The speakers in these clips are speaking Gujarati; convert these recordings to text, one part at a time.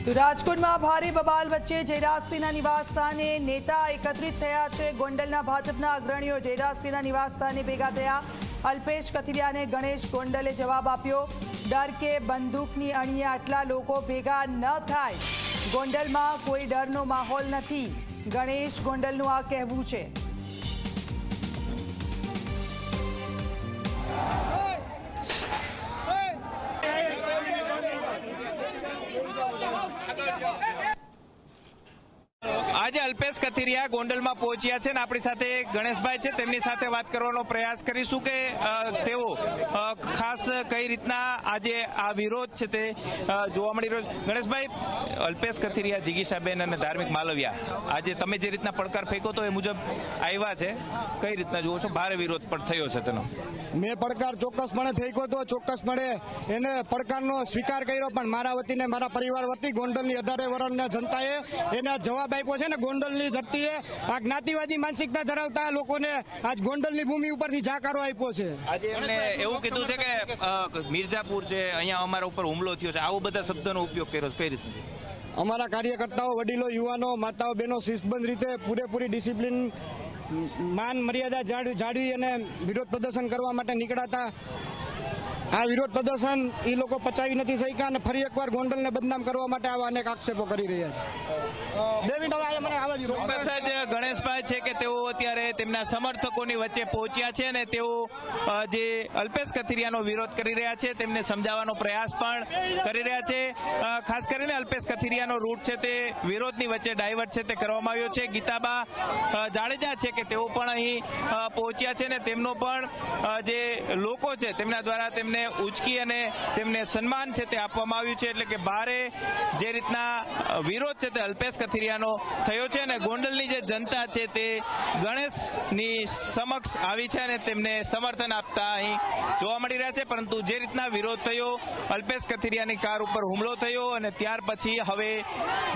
તો રાજકોટમાં ભારે બબાલ વચ્ચે જયરાજસિંહના નિવાસસ્થાને નેતા એકત્રિત થયા છે। ગોંડલના ભાજપના અગ્રણીઓ જયરાજસિંહના નિવાસસ્થાને ભેગા થયા। અલ્પેશ કથિરિયાને ગણેશ ગોંડલે જવાબ આપ્યો, ડર કે બંદૂકની અણીએ આટલા લોકો ભેગા ન થાય। ગોંડલમાં કોઈ ડરનો માહોલ નથી, ગણેશ ગોંડલનું આ કહેવું છે। આજે અલ્પેશ કથિરિયા ગોંડલમાં પહોંચ્યા છે ને આપણી સાથે ગણેશભાઈ છે, તેમની સાથે વાત કરવાનો પ્રયાસ કરીશું કે તેઓ ખાસ કઈ રીતના આજે આ વિરોધ છે તે જોવા મળી રહ્યો છે। ગણેશભાઈ, અલ્પેશ કથિરિયા, જિગીશાબેન અને ધાર્મિક માલવિયા આજે તમે જે રીતના પડકાર ફેંકો તો એ મુજબ આવ્યા છે, કઈ રીતના જુઓ છો? ભારે વિરોધ પણ થયો છે તેનો। મેં પડકાર ચોક્કસપણે ફેંક્યો તો, ચોક્કસપણે એને પડકારનો સ્વીકાર કર્યો, પણ મારા વતીને મારા પરિવાર વતી ગોંડલની 18 વર્ષના જનતાએ એને જવાબ આપ્યો છે ને। ગોંડલની ધરતીએ આ જ્ઞાતિવાદી માનસિકતા ધરાવતા લોકોને આજ ગોંડલની ભૂમિ ઉપરથી જાકારો આપ્યો છે। આજે એમને એવું કીધું છે કે મિર્ઝાપુર છે, અહીંયા અમારા ઉપર હુમલો થયો છે, આવો બધા શબ્દોનો ઉપયોગ કર્યો છે, કઈ રીતે? અમારા કાર્યકર્તાઓ, વડીલો, યુવાનો, માતાઓ, બહેનો શિસ્તબદ્ધ રીતે પૂરેપૂરી ડિસિપ્લિન, માન મર્યાદા જાળવી અને વિરોધ પ્રદર્શન કરવા માટે નીકળ્યા હતા। આ વિરોધ પ્રદર્શન એ લોકો પચાવી નથી શક્યા અને ફરી એકવાર ગોંડલને બદનામ કરવા માટે આવા અનેક આક્ષેપો કરી રહ્યા છે। ચોક્કસ જ ગણેશભાઈ છે કે તેઓ અત્યારે તેમના સમર્થકોની વચ્ચે પહોંચ્યા છે અને તેઓ જે અલ્પેશ કથિરિયાનો વિરોધ કરી રહ્યા છે તેમને સમજાવવાનો પ્રયાસ પણ કરી રહ્યા છે। ખાસ કરીને અલ્પેશ કથિરિયાનો રૂટ છે તે વિરોધની વચ્ચે ડાયવર્ટ છે તે કરવામાં આવ્યો છે। ગીતાબા જાડેજા છે કે તેઓ પણ અહીં પહોંચ્યા છે ને તેમનો પણ જે લોકો છે તેમના દ્વારા તેમને ઉચકી અને તેમને સન્માન છે તે આપવામાં આવ્યું છે। એટલે કે ભારે જે રીતના વિરોધ છે તે અલ્પેશ કથિરિયાનો થયો છે અને ગોંડલની જે જનતા છે તે ગણેશની સમક્ષ આવી છે અને તેમને સમર્થન આપતા અહીં જોવા મળી રહ્યા છે। પરંતુ જે રીતના વિરોધ થયો, અલ્પેશ કથિરિયાની કાર ઉપર હુમલો થયો અને ત્યાર પછી હવે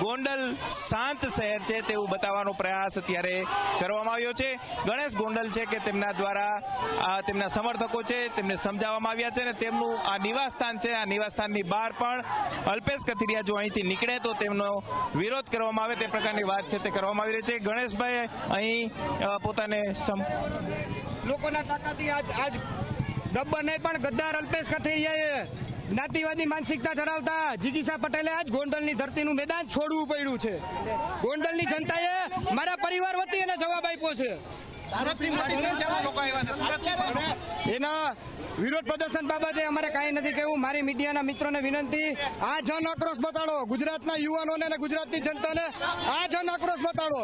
ગોંડલ શાંત શહેર છે તેવું બતાવવાનો પ્રયાસ અત્યારે કરવામાં આવ્યો છે। ગણેશ ગોંડલ છે કે તેમના દ્વારા તેમના સમર્થકો છે તેમને સમજાવવામાં આવ્યા છે અને તેમનું આ નિવાસસ્થાન છે, આ નિવાસસ્થાનની બહાર પણ અલ્પેશ કથિરિયા જો અહીંથી નીકળે તો તેમનો વિરોધ કરવામાં આવે તે પ્રકારની વાત છે તે કરવામાં આવી રહી છે। ગણેશભાઈ અહીં પોતાને લોકોના તાકાતથી આજ ગબ્બર નહીં પણ ગદ્દાર અલ્પેશ કથિરિયાએ જ્ઞાતિવાદી માનસિકતા ધરાવતા જિગીશા પટેલે આજ ગોંડલની ધરતીનું મેદાન છોડવું પડ્યું છે। ગોંડલની જનતાએ મારા પરિવાર વતી એને જવાબ આપ્યો છે। એના વિરોધ પ્રદર્શન બાબતે અમારે કાંઈ નથી કહેવું। મારી મીડિયાના મિત્રોને વિનંતી, આ જન આક્રોશ બતાડો, ગુજરાતના યુવાનોને અને ગુજરાતની જનતાને આ જન આક્રોશ બતાડો।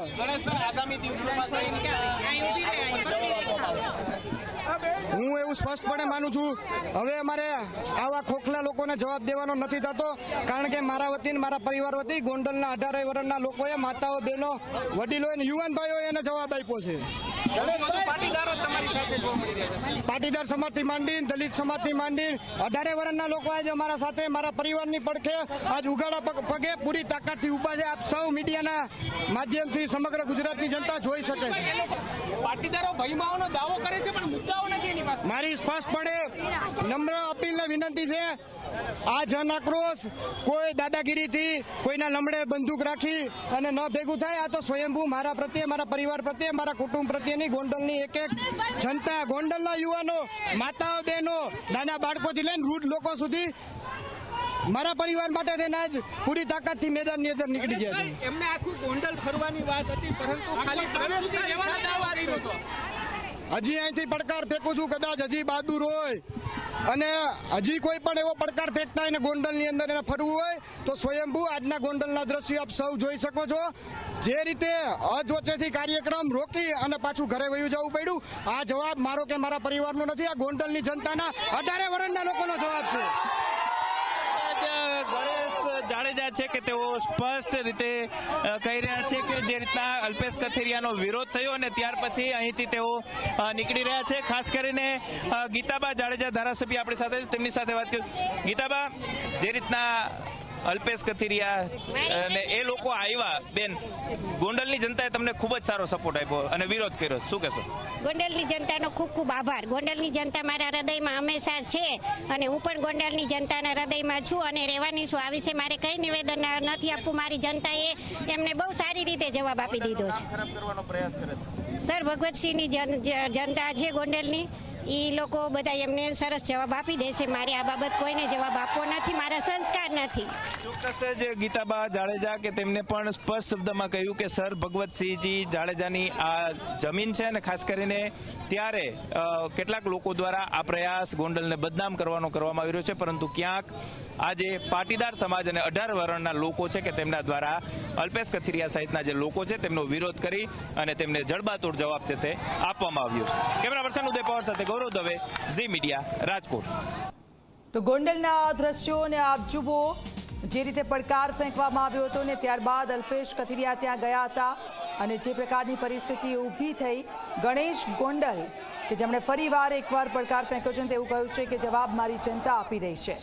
હું એવું સ્પષ્ટપણે માનું છું, હવે અમારે આવા ખોખલા લોકોને જવાબ દેવાનો નથી થતો, કારણ કે મારા વતી મારા પરિવાર વતી ગોંડલના 18 વર્ષના લોકોએ, માતાઓ, બહેનો, વડીલો અને યુવાન ભાઈઓએ એને જવાબ આપ્યો છે। પાટીદાર સમાજથી માંડી, દલિત સમાજથી માંડી 18 વર્ષના લોકો આજે અમારા સાથે, મારા પરિવારની પડખે આજ ઉઘાડા પગે પૂરી તાકાતથી ઉભા છે। આપ સૌ મીડિયાના માધ્યમથી સમગ્ર ગુજરાતની જનતા જોઈ શકે છે। પાટીદારો ભયમાઓનો દાવો કરે છે પણ મુદ્દાઓ નથી એની પાસે। મારી સ્પષ્ટપણે નમ્ર અપીલ ને વિનંતી છે, આ જન આક્રોશ કોઈ દાદાગીરીથી, કોઈના લમડે બંદૂક રાખી અને ન ભેગું થાય। આ તો સ્વયંભૂ મારા પ્રત્યે, મારા પરિવાર પ્રત્યે, મારા કુટુંબ પ્રત્યેની ગોંડલની એક એક જનતા, ગોંડલના યુવાનો, માતાઓ, બહેનો, નાના બાળકોથી લઈને વૃદ્ધ લોકો સુધી મારા પરિવાર માટે થઈને આજ પૂરી તાકાતથી મેદાનની અંદર નીકળી ગયા છે। એમને આખું ગોંડલ ફરવાની વાત હતી, પરંતુ ખાલી સાંજ સુધી રહેવાનો દાવો કર્યો હતો। હજી અહીંથી પડકાર ફેંકું છું, કદાચ હજી બહાદુર હોય અને હજી કોઈ પણ એવો પડકાર ફેંકતા હોય ને ગોંડલની અંદર એને ફરવું હોય તો સ્વયંભૂ આજના ગોંડલના દ્રશ્યો આપ સૌ જોઈ શકો છો। જે રીતે અધવચ્ચેથી કાર્યક્રમ રોકી અને પાછું ઘરે વયું જવું પડ્યું, આ જવાબ મારો કે મારા પરિવારનો નથી, આ ગોંડલની જનતાના 18 વર્ષના લોકોનો જવાબ છે। જાડેજા છે કે તેઓ સ્પષ્ટ રીતે કહી રહ્યા છે કે જે રીતના અલ્પેશ કથિરિયાનો વિરોધ થયો અને ત્યાર પછી અહીંથી તેઓ નીકળી રહ્યા છે। ખાસ કરીને ગીતાબા જાડેજા ધારાસભ્ય આપણી સાથે, તેમની સાથે વાત કરી। ગીતાબા, જે રીતના અલ્પેશ કથિરિયા અને એ લોકો આવ્યા. બેન, ગોંડલની જનતાએ તમને ખૂબ જ સારો સપોર્ટ આપ્યો અને વિરોધ કર્યો, શું કહેશો? ગોંડલની જનતાનો ખૂબ ખૂબ આભાર. ગોંડલની જનતા મારા હૃદયમાં હંમેશા છે અને હું પણ ગોંડલની જનતાના હૃદયમાં છું અને રહેવાની છું. આ વિશે મારે કંઈ નિવેદન નથી આપવું. મારી જનતાએ એમને બહુ સારી રીતે જવાબ આપી દીધો છે. ખરાબ કરવાનો પ્રયાસ કરે છે. સર, ભગવતસિંહની જનતા છે ગોંડલની, એ લોકો બધા એમને સરસ જવાબ આપી દેશે. મારે આ બાબત કોઈને જવાબ આપવો નથી, મારા સંસ્કાર નથી. ચોક્કસ જ ગીતાબા જાડેજા કે તેમને પણ સ્પષ્ટ શબ્દમાં કહ્યું કે સર ભગવતસિંહજી જાડેજાની આ જમીન છે અને ખાસ કરીને ત્યારે કેટલાક લોકો દ્વારા આ પ્રયાસ ગોંડલને બદનામ કરવાનો કરવામાં આવી રહ્યો છે, પરંતુ ક્યાંક આજે પાટીદાર સમાજ અને 18 વર્ણના લોકો છે કે તેમના દ્વારા અલ્પેશ કથિરિયા સહિતના જે લોકો છે તેમનો વિરોધ કરી અને તેમને જડબાતોડ જવાબ છે તે આપવામાં આવ્યો છે. કેમેરા પર્સન ઉદય પવાર સાથે ગૌરવ દવે, ઝી મીડિયા, રાજકોટ. તો ગોંડલના દ્રશ્યોને આપ જુઓ, જે રીતે પડકાર ફેંકવામાં આવ્યો હતો ને ત્યારબાદ અલ્પેશ કથિરિયા ત્યાં ગયા હતા અને જે પ્રકારની પરિસ્થિતિ ઊભી થઈ, ગણેશ ગોંડલ કે જેમણે ફરીવાર એકવાર પડકાર ફેંક્યો છે તેવું કહ્યું છે કે જવાબ મારી જનતા આપી રહી છે.